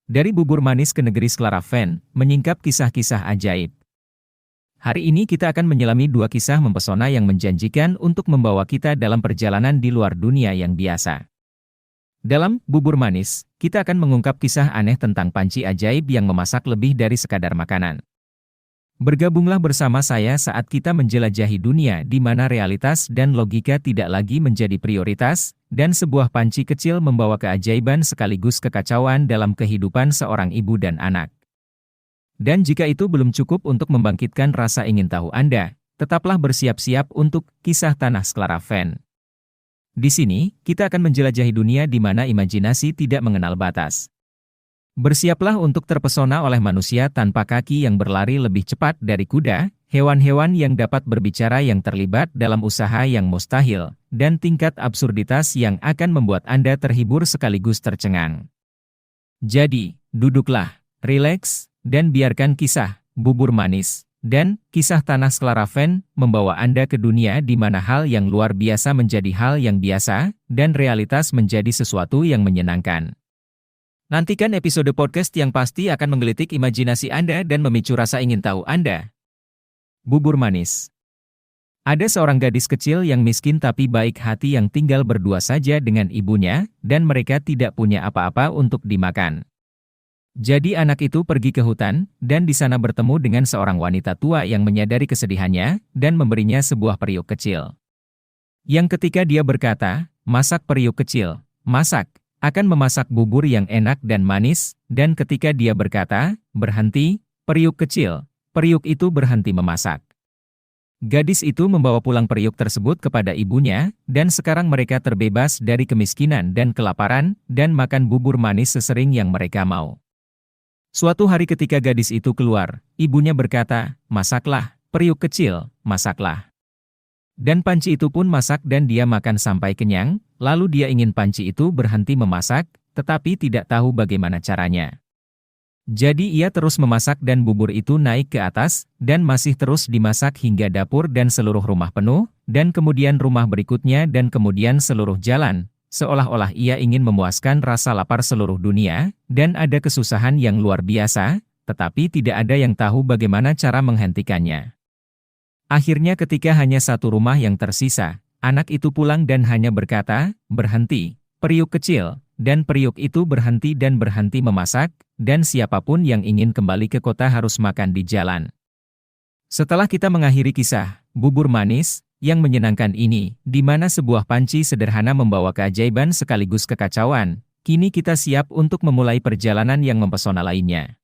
Dari bubur manis ke negeri Sklaraven, menyingkap kisah-kisah ajaib. Hari ini kita akan menyelami dua kisah mempesona yang menjanjikan untuk membawa kita dalam perjalanan di luar dunia yang biasa. Dalam bubur manis, kita akan mengungkap kisah aneh tentang panci ajaib yang memasak lebih dari sekadar makanan. Bergabunglah bersama saya saat kita menjelajahi dunia di mana realitas dan logika tidak lagi menjadi prioritas, dan sebuah panci kecil membawa keajaiban sekaligus kekacauan dalam kehidupan seorang ibu dan anak. Dan jika itu belum cukup untuk membangkitkan rasa ingin tahu Anda, tetaplah bersiap-siap untuk kisah tanah Sklaraven. Di sini, kita akan menjelajahi dunia di mana imajinasi tidak mengenal batas. Bersiaplah untuk terpesona oleh manusia tanpa kaki yang berlari lebih cepat dari kuda, hewan-hewan yang dapat berbicara yang terlibat dalam usaha yang mustahil, dan tingkat absurditas yang akan membuat Anda terhibur sekaligus tercengang. Jadi, duduklah, rileks, dan biarkan kisah bubur manis dan kisah tanah Sklaraven membawa Anda ke dunia di mana hal yang luar biasa menjadi hal yang biasa, dan realitas menjadi sesuatu yang menyenangkan. Nantikan episode podcast yang pasti akan menggelitik imajinasi Anda dan memicu rasa ingin tahu Anda. Bubur manis. Ada seorang gadis kecil yang miskin tapi baik hati yang tinggal berdua saja dengan ibunya, dan mereka tidak punya apa-apa untuk dimakan. Jadi anak itu pergi ke hutan, dan di sana bertemu dengan seorang wanita tua yang menyadari kesedihannya, dan memberinya sebuah periuk kecil. Yang ketika dia berkata, "Masak periuk kecil, masak," akan memasak bubur yang enak dan manis, dan ketika dia berkata, "Berhenti, periuk kecil," periuk itu berhenti memasak. Gadis itu membawa pulang periuk tersebut kepada ibunya, dan sekarang mereka terbebas dari kemiskinan dan kelaparan, dan makan bubur manis sesering yang mereka mau. Suatu hari ketika gadis itu keluar, ibunya berkata, "Masaklah, periuk kecil, masaklah." Dan panci itu pun masak dan dia makan sampai kenyang, lalu dia ingin panci itu berhenti memasak, tetapi tidak tahu bagaimana caranya. Jadi ia terus memasak dan bubur itu naik ke atas, dan masih terus dimasak hingga dapur dan seluruh rumah penuh, dan kemudian rumah berikutnya dan kemudian seluruh jalan, seolah-olah ia ingin memuaskan rasa lapar seluruh dunia, dan ada kesusahan yang luar biasa, tetapi tidak ada yang tahu bagaimana cara menghentikannya. Akhirnya ketika hanya satu rumah yang tersisa, anak itu pulang dan hanya berkata, "Berhenti, periuk kecil," dan periuk itu berhenti dan berhenti memasak, dan siapapun yang ingin kembali ke kota harus makan di jalan. Setelah kita mengakhiri kisah bubur manis yang menyenangkan ini, di mana sebuah panci sederhana membawa keajaiban sekaligus kekacauan, kini kita siap untuk memulai perjalanan yang mempesona lainnya.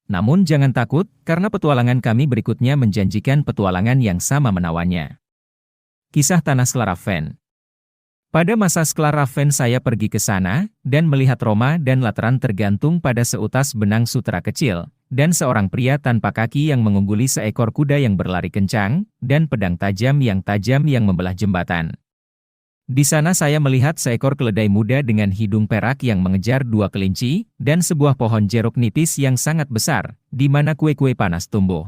Namun jangan takut, karena petualangan kami berikutnya menjanjikan petualangan yang sama menawannya. Kisah tanah Sklaraven. Pada masa Sklaraven saya pergi ke sana, dan melihat Roma dan Lateran tergantung pada seutas benang sutera kecil, dan seorang pria tanpa kaki yang mengungguli seekor kuda yang berlari kencang, dan pedang tajam yang membelah jembatan. Di sana saya melihat seekor keledai muda dengan hidung perak yang mengejar dua kelinci, dan sebuah pohon jeruk nipis yang sangat besar, di mana kue-kue panas tumbuh.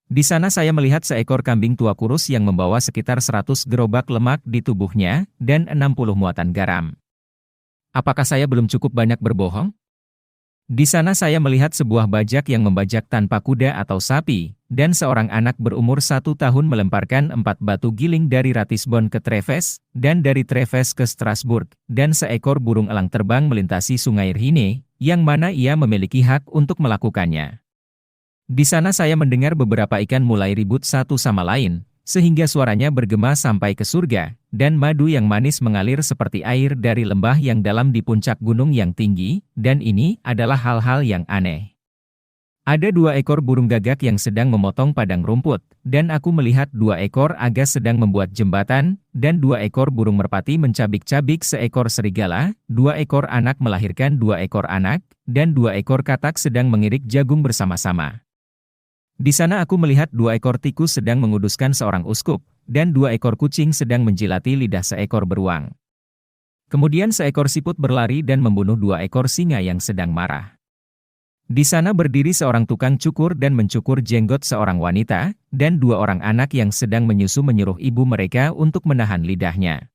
Di sana saya melihat seekor kambing tua kurus yang membawa sekitar 100 gerobak lemak di tubuhnya, dan 60 muatan garam. Apakah saya belum cukup banyak berbohong? Di sana saya melihat sebuah bajak yang membajak tanpa kuda atau sapi, dan seorang anak berumur 1 tahun melemparkan 4 batu giling dari Ratisbon ke Treves, dan dari Treves ke Strasbourg, dan seekor burung elang terbang melintasi sungai Rhine, yang mana ia memiliki hak untuk melakukannya. Di sana saya mendengar beberapa ikan mulai ribut satu sama lain, sehingga suaranya bergema sampai ke surga, dan madu yang manis mengalir seperti air dari lembah yang dalam di puncak gunung yang tinggi, dan ini adalah hal-hal yang aneh. Ada 2 ekor burung gagak yang sedang memotong padang rumput, dan aku melihat 2 ekor agas sedang membuat jembatan, dan 2 ekor burung merpati mencabik-cabik seekor serigala, 2 ekor anak melahirkan 2 ekor anak, dan 2 ekor katak sedang mengirik jagung bersama-sama. Di sana aku melihat 2 ekor tikus sedang menguduskan seorang uskup, dan 2 ekor kucing sedang menjilati lidah seekor beruang. Kemudian seekor siput berlari dan membunuh 2 ekor singa yang sedang marah. Di sana berdiri seorang tukang cukur dan mencukur jenggot seorang wanita, dan 2 orang anak yang sedang menyusu menyuruh ibu mereka untuk menahan lidahnya.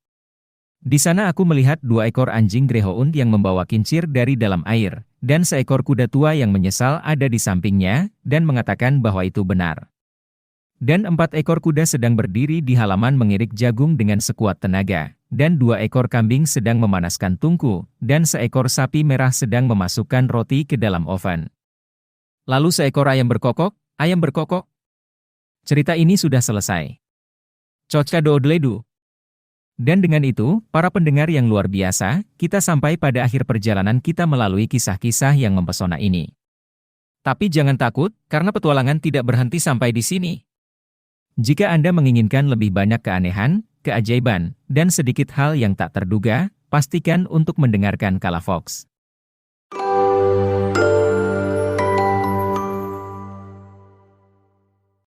Di sana aku melihat 2 ekor anjing greyhound yang membawa kincir dari dalam air, dan seekor kuda tua yang menyesal ada di sampingnya, dan mengatakan bahwa itu benar. Dan 4 ekor kuda sedang berdiri di halaman mengirik jagung dengan sekuat tenaga, dan 2 ekor kambing sedang memanaskan tungku, dan seekor sapi merah sedang memasukkan roti ke dalam oven. Lalu seekor ayam berkokok, ayam berkokok. Cerita ini sudah selesai. Cocka doodledu. Dan dengan itu, para pendengar yang luar biasa, kita sampai pada akhir perjalanan kita melalui kisah-kisah yang mempesona ini. Tapi jangan takut, karena petualangan tidak berhenti sampai di sini. Jika Anda menginginkan lebih banyak keanehan, keajaiban, dan sedikit hal yang tak terduga, pastikan untuk mendengarkan Kala Fox.